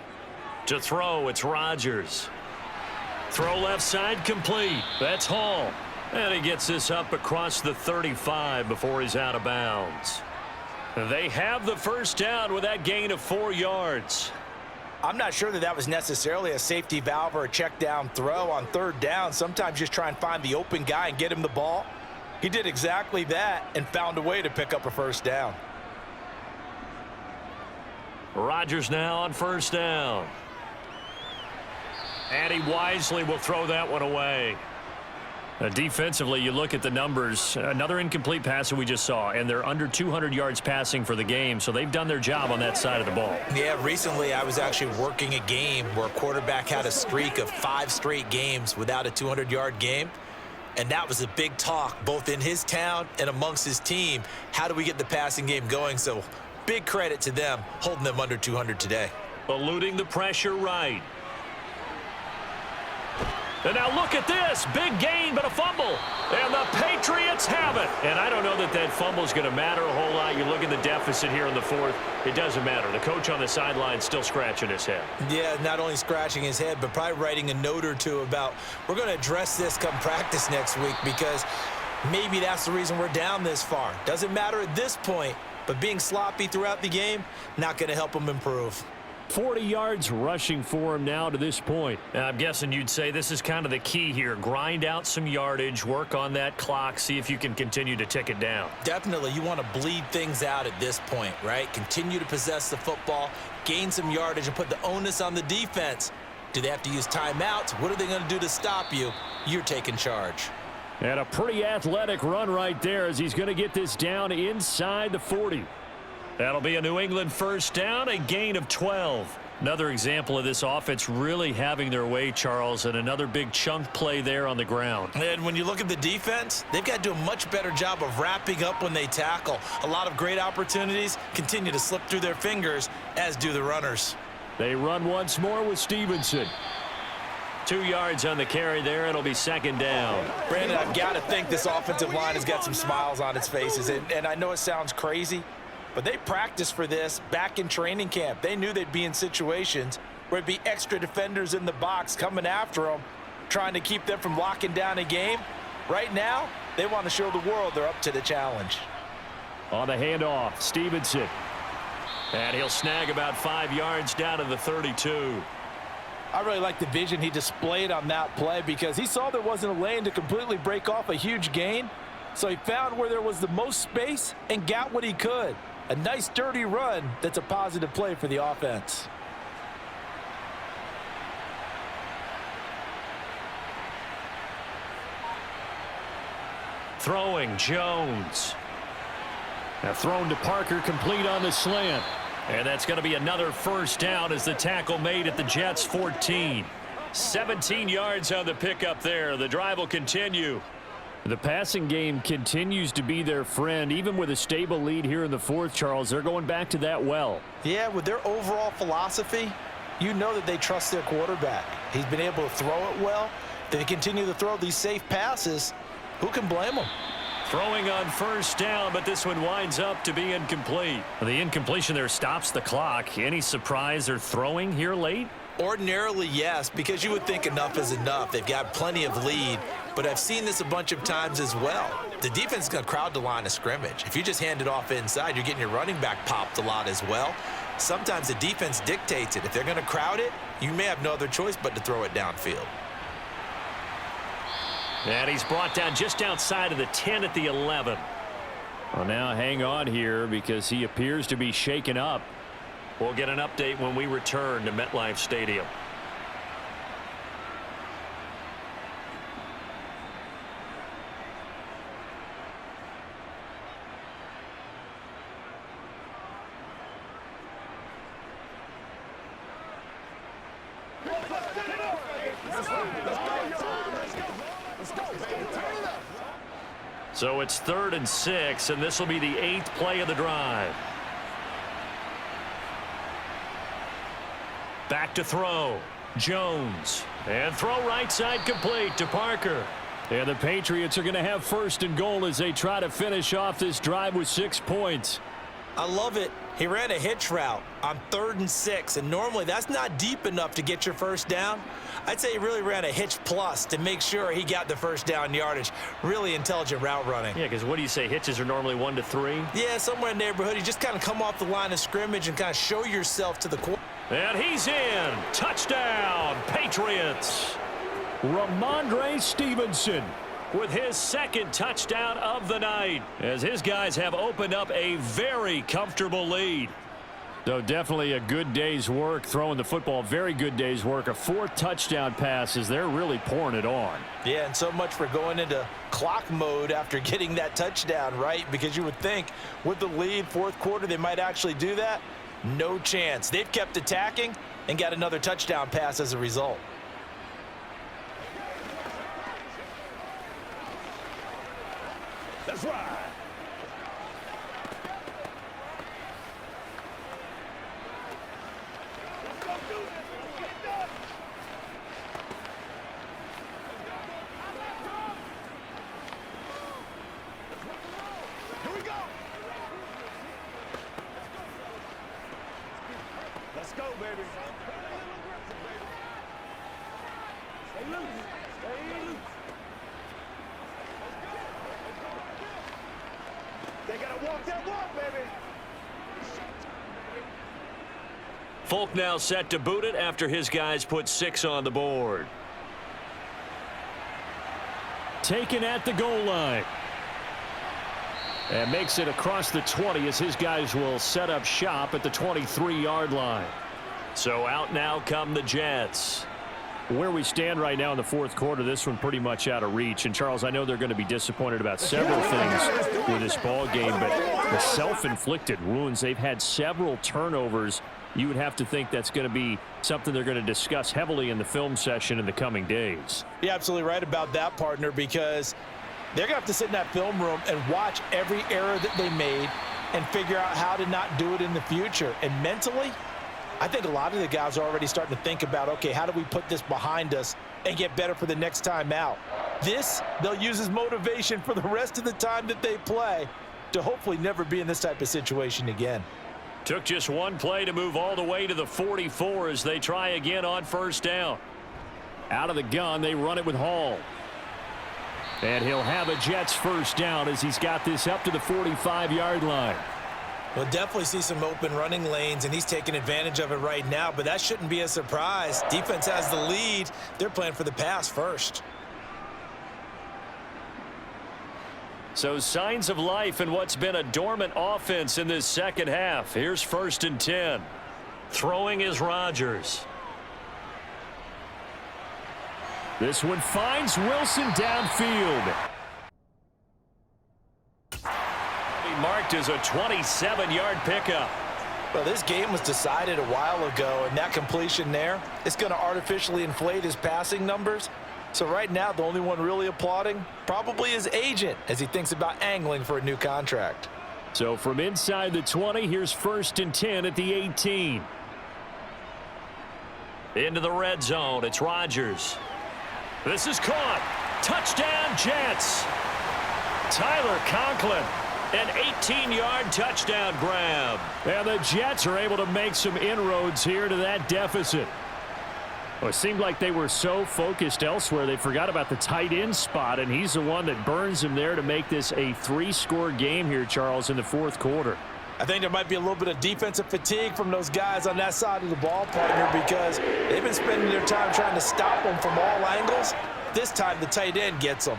To throw, it's Rodgers. Throw left side complete. That's Hall. And he gets this up across the 35 before he's out of bounds. They have the first down with that gain of 4 yards. I'm not sure that was necessarily a safety valve or a check down throw on 3rd down. Sometimes just try and find the open guy and get him the ball. He did exactly that and found a way to pick up a first down. Rodgers now on 1st down. And he wisely will throw that one away. Defensively, you look at the numbers. Another incomplete pass that we just saw, and they're under 200 yards passing for the game, so they've done their job on that side of the ball. Yeah, recently I was actually working a game where a quarterback had a streak of 5 straight games without a 200-yard game. And that was a big talk, both in his town and amongst his team. How do we get the passing game going? So big credit to them, holding them under 200 today. Eluding the pressure right. And now look at this. Big gain, but a fumble. And the Patriots have it. And I don't know that that fumble is going to matter a whole lot. You look at the deficit here in the 4th. It doesn't matter. The coach on the sideline still scratching his head. Yeah, not only scratching his head, but probably writing a note or two about we're going to address this come practice next week because maybe that's the reason we're down this far. Doesn't matter at this point, but being sloppy throughout the game, not going to help them improve. 40 yards rushing for him now to this point. I'm guessing you'd say this is kind of the key here. Grind out some yardage, work on that clock, see if you can continue to tick it down. Definitely, you want to bleed things out at this point, right? Continue to possess the football, gain some yardage, and put the onus on the defense. Do they have to use timeouts? What are they going to do to stop you? You're taking charge. And a pretty athletic run right there as he's going to get this down inside the 40. That'll be a New England first down, a gain of 12. Another example of this offense really having their way, Charles, and another big chunk play there on the ground. And when you look at the defense, they've got to do a much better job of wrapping up when they tackle. A lot of great opportunities continue to slip through their fingers, as do the runners. They run once more with Stevenson. 2 yards on the carry there. It'll be 2nd down. Brandon, I've got to think this offensive line has got some smiles on its faces. And I know it sounds crazy, but they practiced for this back in training camp. They knew they'd be in situations where it'd be extra defenders in the box coming after them, trying to keep them from locking down a game. Right now, they want to show the world they're up to the challenge. On the handoff, Stevenson. And he'll snag about 5 yards down to the 32. I really like the vision he displayed on that play because he saw there wasn't a lane to completely break off a huge gain. So he found where there was the most space and got what he could. A nice, dirty run that's a positive play for the offense. Throwing, Jones. Now thrown to Parker, complete on the slant. And that's going to be another first down as the tackle made at the Jets' 14. 17 yards on the pickup there. The drive will continue. The passing game continues to be their friend. Even with a stable lead here in the fourth, Charles, they're going back to that well. Yeah, with their overall philosophy, you know that they trust their quarterback. He's been able to throw it well. They continue to throw these safe passes. Who can blame them? Throwing on first down, but this one winds up to be incomplete. The incompletion there stops the clock. Any surprise they're throwing here late? Ordinarily, yes, because you would think enough is enough. They've got plenty of lead, but I've seen this a bunch of times as well. The defense is going to crowd the line of scrimmage. If you just hand it off inside, you're getting your running back popped a lot as well. Sometimes the defense dictates it. If they're going to crowd it, you may have no other choice but to throw it downfield. And he's brought down just outside of the 10 at the 11. Well, now hang on here because he appears to be shaken up. We'll get an update when we return to MetLife Stadium. So it's 3rd and 6, and this will be the 8th play of the drive. Back to throw. Jones. And throw right side complete to Parker. And the Patriots are going to have 1st and goal as they try to finish off this drive with 6 points. I love it. He ran a hitch route on 3rd and 6, and normally that's not deep enough to get your first down. I'd say he really ran a hitch plus to make sure he got the first down yardage. Really intelligent route running. Yeah, because what do you say? Hitches are normally 1 to 3? Yeah, somewhere in the neighborhood. You just kind of come off the line of scrimmage and kind of show yourself to the quarterback. And he's in. Touchdown, Patriots. Ramondre Stevenson with his 2nd touchdown of the night as his guys have opened up a very comfortable lead. So definitely a good day's work throwing the football. Very good day's work. A 4th touchdown pass as they're really pouring it on. Yeah, and so much for going into clock mode after getting that touchdown, right? Because you would think with the lead, 4th quarter, they might actually do that. No chance. They've kept attacking and got another touchdown pass as a result. That's right. Here we go. Let's go, baby. Stay loose. Stay loose. They gotta walk that walk, baby. Folk now set to boot it after his guys put 6 on the board. Taken at the goal line. And makes it across the 20 as his guys will set up shop at the 23-yard line. So out now come the Jets. Where we stand right now in the 4th quarter, this one pretty much out of reach. And, Charles, I know they're going to be disappointed about several things with this ball game, but the self-inflicted wounds, they've had several turnovers. You would have to think that's going to be something they're going to discuss heavily in the film session in the coming days. You're absolutely right about that, partner, because they're going to have to sit in that film room and watch every error that they made and figure out how to not do it in the future. And mentally, I think a lot of the guys are already starting to think about, okay, how do we put this behind us and get better for the next time out? This, they'll use as motivation for the rest of the time that they play to hopefully never be in this type of situation again. Took just one play to move all the way to the 44 as they try again on 1st down. Out of the gun, they run it with Hall. And he'll have a Jets 1st down as he's got this up to the 45-yard line. We'll definitely see some open running lanes, and he's taking advantage of it right now, but that shouldn't be a surprise. Defense has the lead. They're playing for the pass first. So signs of life in what's been a dormant offense in this 2nd half. Here's 1st and 10. Throwing is Rodgers. This one finds Wilson downfield. Marked as a 27-yard pickup. Well, this game was decided a while ago, and that completion there is going to artificially inflate his passing numbers. So right now, the only one really applauding probably his agent as he thinks about angling for a new contract. So from inside the 20, here's 1st and 10 at the 18. Into the red zone, it's Rodgers. This is caught. Touchdown, Jets. Tyler Conklin, an 18-yard touchdown grab. And the Jets are able to make some inroads here to that deficit. Well, it seemed like they were so focused elsewhere, they forgot about the tight end spot, and he's the one that burns them there to make this a 3-score game here, Charles, in the 4th quarter. I think there might be a little bit of defensive fatigue from those guys on that side of the ball, partner, because they've been spending their time trying to stop them from all angles. This time, the tight end gets them.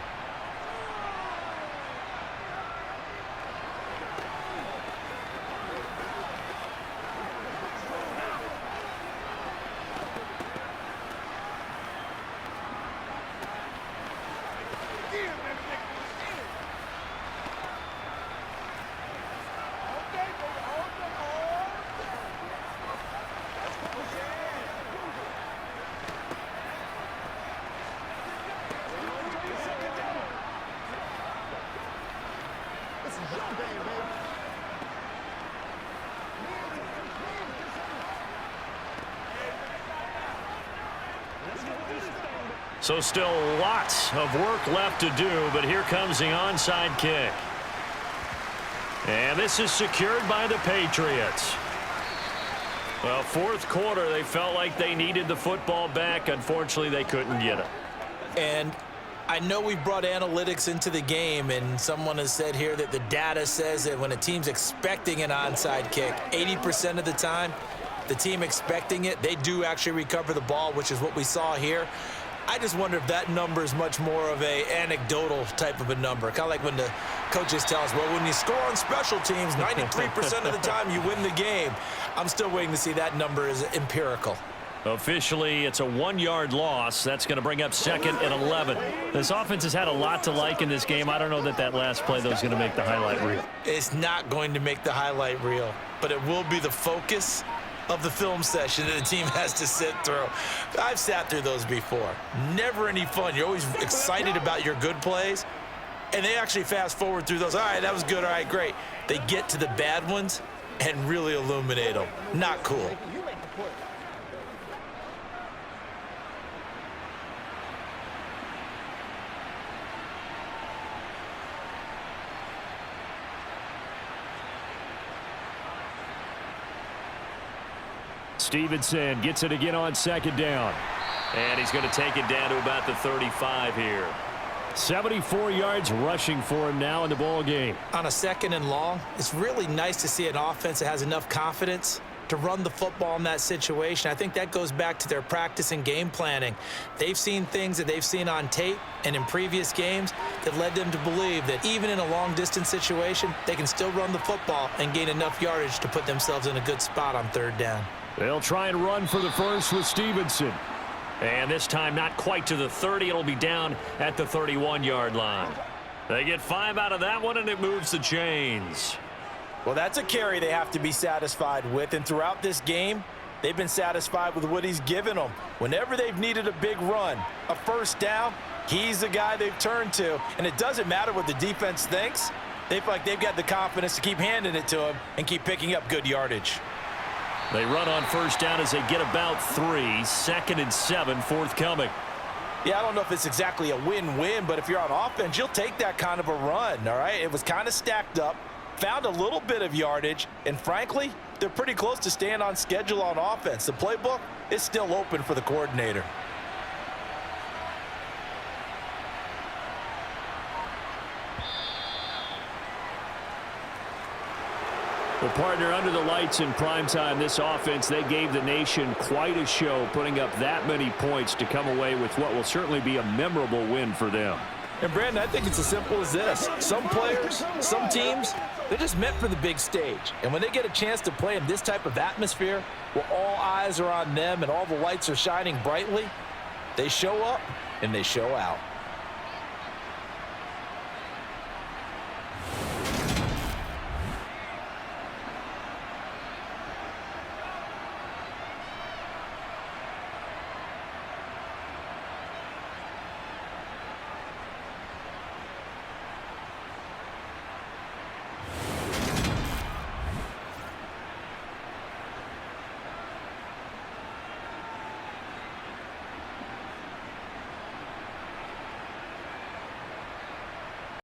So still lots of work left to do, but here comes the onside kick. And this is secured by the Patriots. Well, 4th quarter, they felt like they needed the football back. Unfortunately, they couldn't get it. And I know we brought analytics into the game, and someone has said here that the data says that when a team's expecting an onside kick, 80% of the time, the team expecting it, they do actually recover the ball, which is what we saw here. I just wonder if that number is much more of a anecdotal type of a number. Kind of like when the coaches tell us, well, when you score on special teams, 93% of the time you win the game. I'm still waiting to see that number is empirical. Officially, it's a 1-yard loss. That's going to bring up 2nd and 11. This offense has had a lot to like in this game. I don't know that last play, though, is going to make the highlight reel. It's not going to make the highlight reel, but it will be the focus of the film session that the team has to sit through. I've sat through those before. Never any fun. You're always excited about your good plays, and they actually fast forward through those. All right, that was good. All right, great. They get to the bad ones and really illuminate them. Not cool. Stevenson gets it again on 2nd down. And he's going to take it down to about the 35 here. 74 yards rushing for him now in the ball game. On a 2nd and long, it's really nice to see an offense that has enough confidence to run the football in that situation. I think that goes back to their practice and game planning. They've seen things that they've seen on tape and in previous games that led them to believe that even in a long-distance situation, they can still run the football and gain enough yardage to put themselves in a good spot on 3rd down. They'll try and run for the first with Stevenson. And this time not quite to the 30. It'll be down at the 31-yard line. They get 5 out of that one, and it moves the chains. Well, that's a carry they have to be satisfied with, and throughout this game, they've been satisfied with what he's given them. Whenever they've needed a big run, a 1st down, he's the guy they've turned to, and it doesn't matter what the defense thinks. They feel like they've got the confidence to keep handing it to him and keep picking up good yardage. They run on 1st down as they get about 3. 2nd and 7 forthcoming. Yeah, I don't know if it's exactly a win-win, but if you're on offense, you'll take that kind of a run, all right? It was kind of stacked up, found a little bit of yardage, and frankly, they're pretty close to staying on schedule on offense. The playbook is still open for the coordinator. Well, partner, under the lights in primetime, this offense, they gave the nation quite a show, putting up that many points to come away with what will certainly be a memorable win for them. And, Brandon, I think it's as simple as this. Some players, some teams, they're just meant for the big stage. And when they get a chance to play in this type of atmosphere, where all eyes are on them and all the lights are shining brightly, they show up and they show out.